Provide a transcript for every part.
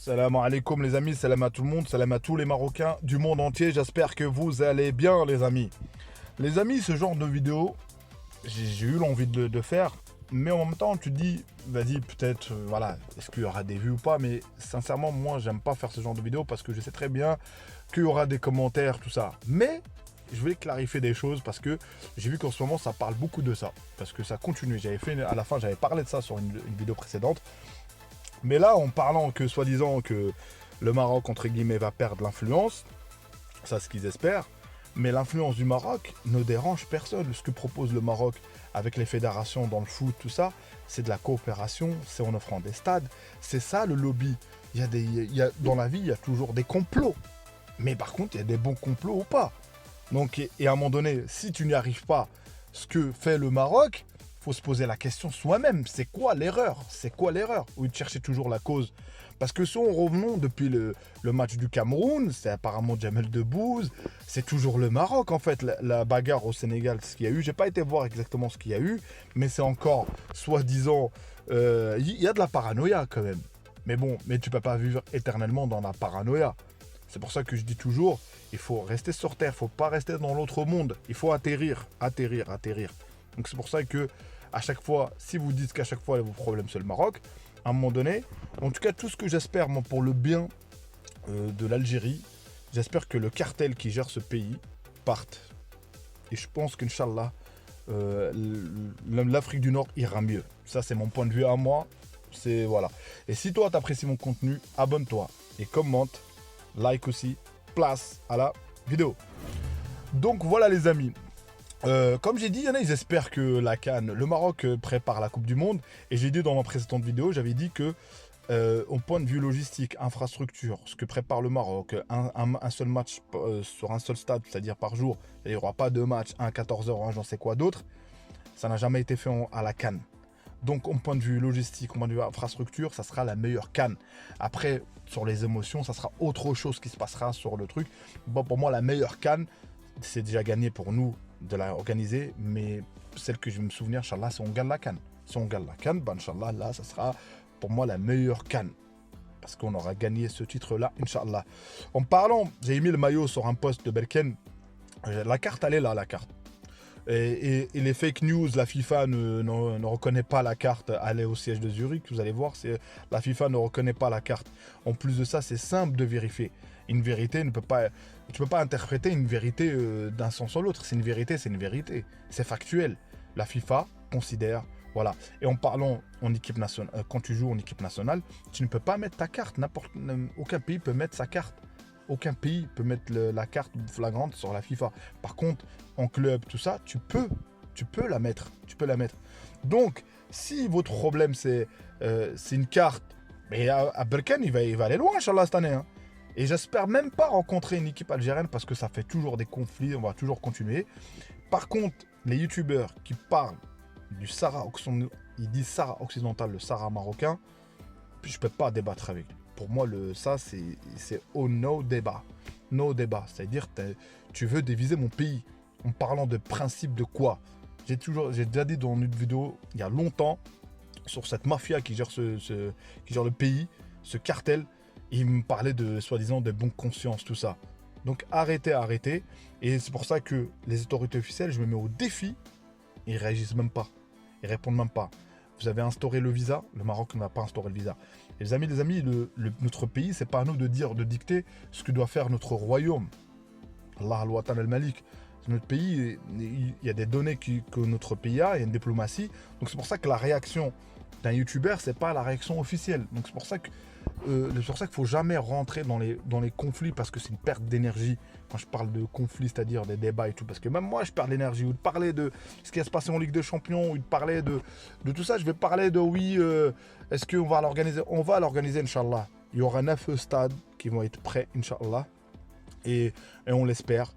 Salam alaikum les amis, salam à tout le monde, salam à tous les Marocains du monde entier. J'espère que vous allez bien les amis. Les amis, ce genre de vidéo, j'ai eu l'envie de faire, mais en même temps tu te dis, vas-y peut-être, voilà, est-ce qu'il y aura des vues ou pas, mais sincèrement moi j'aime pas faire ce genre de vidéo parce que je sais très bien qu'il y aura des commentaires, tout ça. Mais je voulais clarifier des choses parce que j'ai vu qu'en ce moment ça parle beaucoup de ça, parce que ça continue. À la fin j'avais parlé de ça sur une vidéo précédente. Mais là, en parlant que, soi-disant, que le Maroc, entre guillemets, va perdre l'influence, ça c'est ce qu'ils espèrent, mais l'influence du Maroc ne dérange personne. Ce que propose le Maroc avec les fédérations dans le foot, tout ça, c'est de la coopération, c'est en offrant des stades, c'est ça le lobby. Dans la vie, il y a toujours des complots, mais par contre, il y a des bons complots ou pas. Donc, et à un moment donné, si tu n'y arrives pas, ce que fait le Maroc, faut se poser la question soi-même, c'est quoi l'erreur? C'est quoi l'erreur? Ou de chercher toujours la cause. Parce que si on revenons depuis le match du Cameroun, c'est apparemment Jamel Debbouze, c'est toujours le Maroc en fait, la bagarre au Sénégal, ce qu'il y a eu. J'ai pas été voir exactement ce qu'il y a eu, mais c'est encore soi-disant, il y a de la paranoïa quand même. Mais bon, mais tu peux pas vivre éternellement dans la paranoïa. C'est pour ça que je dis toujours, il faut rester sur Terre, il faut pas rester dans l'autre monde. Il faut atterrir. Donc c'est pour ça que à chaque fois, si vous dites qu'à chaque fois vos problèmes c'est le Maroc, à un moment donné, en tout cas tout ce que j'espère moi pour le bien de l'Algérie, j'espère que le cartel qui gère ce pays parte. Et je pense qu'Inch'Allah, l'Afrique du Nord ira mieux. Ça c'est mon point de vue à moi. C'est voilà. Et si toi t'apprécies mon contenu, abonne-toi et commente, like aussi, place à la vidéo. Donc voilà les amis. Comme j'ai dit, il y en a, ils espèrent que la CAN, le Maroc prépare la Coupe du Monde. Et j'ai dit dans ma précédente vidéo, j'avais dit que, au point de vue logistique, infrastructure, ce que prépare le Maroc, un seul match sur un seul stade, c'est-à-dire par jour, il n'y aura pas deux matchs, un 14h, un j'en sais quoi d'autre, ça n'a jamais été fait à la CAN. Donc, au point de vue logistique, au point de vue infrastructure, ça sera la meilleure CAN. Après, sur les émotions, ça sera autre chose qui se passera sur le truc. Bon, pour moi, la meilleure CAN, c'est déjà gagné pour nous de la organiser, mais celle que je vais me souvenir, Inch'Allah, si on gagne la CAN. Si on gagne la CAN, ben, Inch'Allah, là, ça sera pour moi la meilleure CAN. Parce qu'on aura gagné ce titre-là, Inch'Allah. En parlant, j'ai mis le maillot sur un post de Belken. La carte, elle est là, la carte. Et les fake news, la FIFA ne reconnaît pas la carte, elle est au siège de Zurich, vous allez voir, la FIFA ne reconnaît pas la carte. En plus de ça, c'est simple de vérifier. Une vérité tu peux pas interpréter une vérité d'un sens à l'autre. C'est une vérité, c'est factuel. La FIFA considère, voilà. Et en parlant en équipe nationale, quand tu joues en équipe nationale, tu ne peux pas mettre ta carte. Aucun pays peut mettre sa carte. Aucun pays peut mettre la carte flagrante sur la FIFA. Par contre, en club, tout ça, tu peux la mettre. Donc, si votre problème, c'est une carte, mais à Berkane, il va aller loin, Inch'Allah, cette année. Hein. Et j'espère même pas rencontrer une équipe algérienne parce que ça fait toujours des conflits, on va toujours continuer. Par contre, les youtubeurs qui parlent du Sahara occidental, ils disent Sahara occidental, le Sahara marocain, je peux pas débattre avec lui. Pour moi, ça, c'est no débat. No débat. C'est-à-dire, tu veux diviser mon pays. En parlant de principe de quoi? J'ai déjà dit dans une vidéo, il y a longtemps, sur cette mafia qui gère, qui gère le pays, ce cartel, il me parlait de, soi-disant, de bonne conscience, tout ça. Donc, arrêtez. Et c'est pour ça que les autorités officielles, je me mets au défi, ils réagissent même pas. Ils répondent même pas. Vous avez instauré le visa, le Maroc n'a pas instauré le visa. Et les amis, notre pays, c'est pas à nous de dicter ce que doit faire notre royaume. Allah al-Watan al-Malik. Notre pays, il y a des données que notre pays a, il y a une diplomatie. Donc c'est pour ça que la réaction d'un youtubeur, c'est pas la réaction officielle. Donc c'est pour ça qu'il faut jamais rentrer dans les conflits parce que c'est une perte d'énergie. Quand je parle de conflits, c'est-à-dire des débats et tout, parce que même moi je perds l'énergie. Ou de parler de ce qui va se passer en Ligue des Champions, ou de parler de tout ça, je vais parler de est-ce qu'on va l'organiser? On va l'organiser, Inch'Allah. Il y aura 9 stades qui vont être prêts, Inch'Allah. Et on l'espère.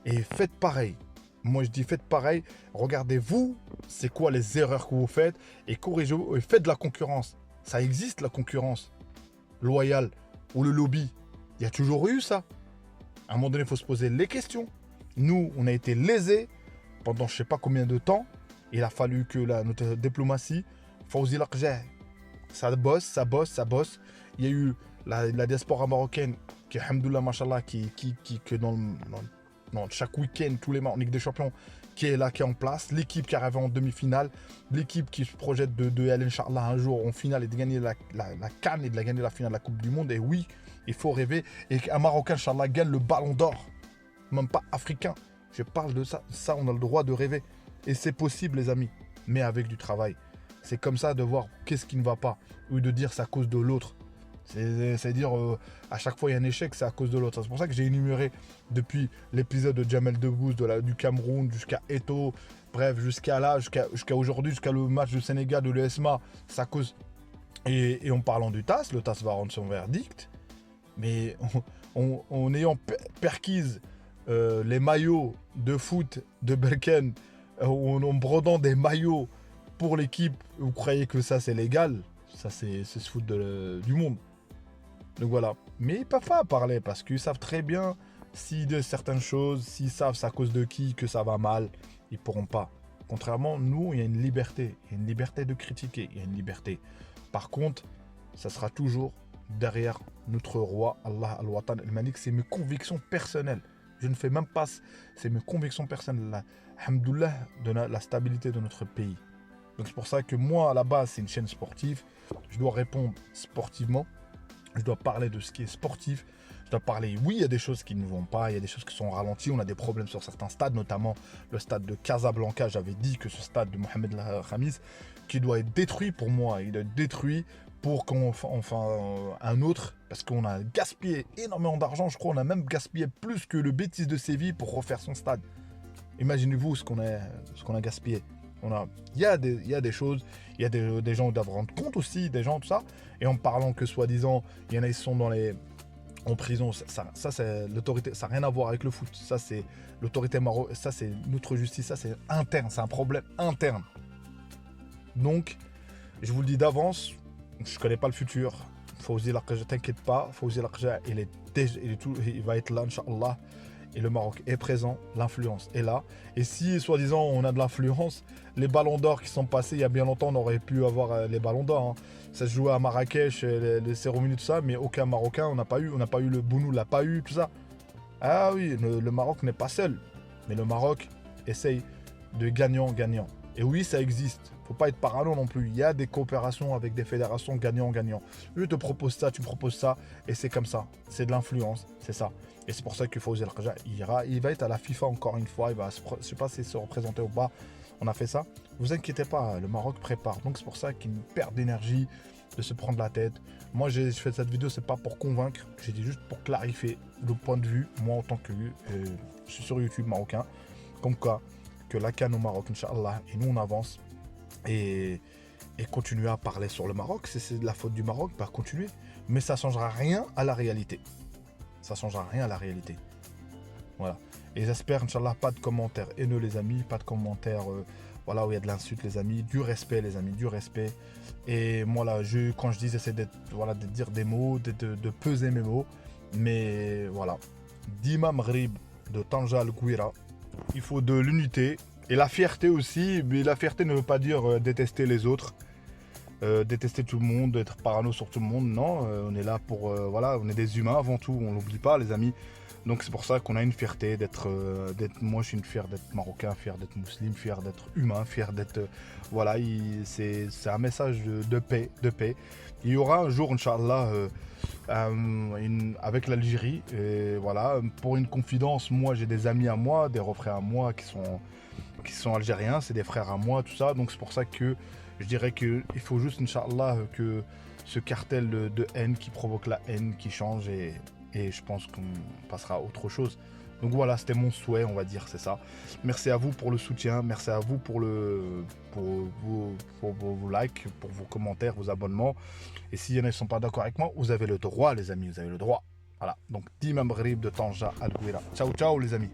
Et faites pareil. Moi je dis faites pareil. Regardez-vous, c'est quoi les erreurs que vous faites et corrigez-vous et faites de la concurrence. Ça existe la concurrence loyale ou le lobby. Il y a toujours eu ça. À un moment donné, il faut se poser les questions. Nous, on a été lésés pendant je ne sais pas combien de temps. Il a fallu que notre diplomatie, Fawzi Lakjeh, ça bosse. Il y a eu la diaspora marocaine, qui est, alhamdoulilah, machallah, que dans chaque week-end, tous les mois en Ligue des Champions, qui est là, qui est en place, l'équipe qui arrive en demi-finale, l'équipe qui se projette de aller, Inch'Allah, un jour en finale et de gagner la CAN et de gagner la finale de la Coupe du Monde. Et oui, il faut rêver. Et qu'un Marocain, Inch'Allah, gagne le ballon d'or, même pas africain. Je parle de ça. Ça, on a le droit de rêver. Et c'est possible, les amis, mais avec du travail. C'est comme ça de voir qu'est-ce qui ne va pas, ou de dire c'est à cause de l'autre. C'est-à-dire, à chaque fois il y a un échec, c'est à cause de l'autre. C'est pour ça que j'ai énuméré depuis l'épisode de Jamel Debbouze, du Cameroun, jusqu'à Eto'o, bref, jusqu'à là, jusqu'à aujourd'hui, jusqu'à le match du Sénégal, de l'ESMA, c'est à cause... Et en parlant du TAS, le TAS va rendre son verdict, mais en ayant perquise les maillots de foot de Berken, en brodant des maillots pour l'équipe, vous croyez que ça c'est légal? Ça c'est se foutre du monde. Donc voilà. Mais ils ne peuvent pas parler parce qu'ils savent très bien si de certaines choses, s'ils savent c'est à cause de qui que ça va mal, ils ne pourront pas. Contrairement, nous, il y a une liberté. Il y a une liberté de critiquer. Il y a une liberté. Par contre, ça sera toujours derrière notre roi, Allah al-Watan al-Malik. C'est mes convictions personnelles. Je ne fais même pas... C'est mes convictions personnelles. Alhamdoulilah, de la stabilité de notre pays. Donc c'est pour ça que moi, à la base, c'est une chaîne sportive. Je dois répondre sportivement. Je dois parler de ce qui est sportif. Je dois parler, oui, il y a des choses qui ne vont pas, il y a des choses qui sont ralenties. On a des problèmes sur certains stades, notamment le stade de Casablanca. J'avais dit que ce stade de Mohamed El Khamis, qui doit être détruit pour moi. Il doit être détruit pour qu'on un autre, parce qu'on a gaspillé énormément d'argent. Je crois qu'on a même gaspillé plus que le Betis de Séville pour refaire son stade. Imaginez-vous ce qu'on a gaspillé. Il y a des choses, il y a des gens qui doivent rendre compte aussi, des gens, tout ça. Et en parlant que soi-disant, il y en a qui sont en prison, ça c'est l'autorité, ça n'a rien à voir avec le foot. Ça c'est l'autorité marocaine, ça c'est notre justice, ça c'est interne, c'est un problème interne. Donc, je vous le dis d'avance, je ne connais pas le futur. Fawzi Lakja, t'inquiète pas, Fawzi Lakja, il va être là, Inch'Allah. Et le Maroc est présent, l'influence est là. Et si, soi-disant, on a de l'influence, les ballons d'or qui sont passés il y a bien longtemps, on aurait pu avoir les ballons d'or. Hein. Ça se jouait à Marrakech, les cérémonies, tout ça, mais aucun Marocain, on n'a pas eu le Bounou, l'a pas eu, tout ça. Ah oui, le Maroc n'est pas seul. Mais le Maroc essaye de gagnant-gagnant. Et oui, ça existe. Faut pas être parano non plus. Il y a des coopérations avec des fédérations gagnant-gagnant. Lui te propose ça, tu me proposes ça, et c'est comme ça. C'est de l'influence, c'est ça. Et c'est pour ça qu'il faut oser le il va être à la FIFA encore une fois. Il va, je sais pas s'il se représenter ou pas. On a fait ça. Vous inquiétez pas, le Maroc prépare. Donc c'est pour ça qu'il perd d'énergie de se prendre la tête. Moi, je fais cette vidéo, c'est pas pour convaincre. J'ai dit juste pour clarifier le point de vue. Moi, en tant que je suis sur YouTube marocain, comme quoi que la CAN au Maroc, Inch'Allah, et nous on avance et continuer à parler sur le Maroc. Si c'est de la faute du Maroc, bah continuer. Mais ça changera rien à la réalité. Ça changera rien à la réalité. Voilà. Et j'espère, Inch'Allah, pas de commentaires haineux, les amis, pas de commentaires voilà, où il y a de l'insulte, les amis, du respect, les amis, du respect. Et moi, là, quand je dis, j'essaie de dire des mots, de peser mes mots. Mais voilà. Dima Maghrib de Tanja Al-Gouira. Il faut de l'unité et la fierté aussi. Mais la fierté ne veut pas dire détester les autres. Détester tout le monde, être parano sur tout le monde, non, on est là pour, voilà, on est des humains avant tout, on l'oublie pas les amis, donc c'est pour ça qu'on a une fierté moi je suis fier d'être marocain, fier d'être musulman, fier d'être humain, fier d'être, voilà, c'est un message de paix, Il y aura un jour, Inch'Allah, avec l'Algérie, et voilà, pour une confidence, moi j'ai des amis à moi, des refrains à moi qui sont algériens, c'est des frères à moi, tout ça, donc c'est pour ça que je dirais qu'il faut juste, Inch'Allah, que ce cartel de haine qui provoque la haine, qui change et je pense qu'on passera à autre chose. Donc voilà, c'était mon souhait, on va dire, c'est ça. Merci à vous pour le soutien, merci à vous pour vos likes, pour vos commentaires, vos abonnements. Et s'il y en a qui ne sont pas d'accord avec moi, vous avez le droit, les amis, vous avez le droit. Voilà, donc Dima Maghrib de Tanja Al-Gouira. Ciao, ciao, les amis.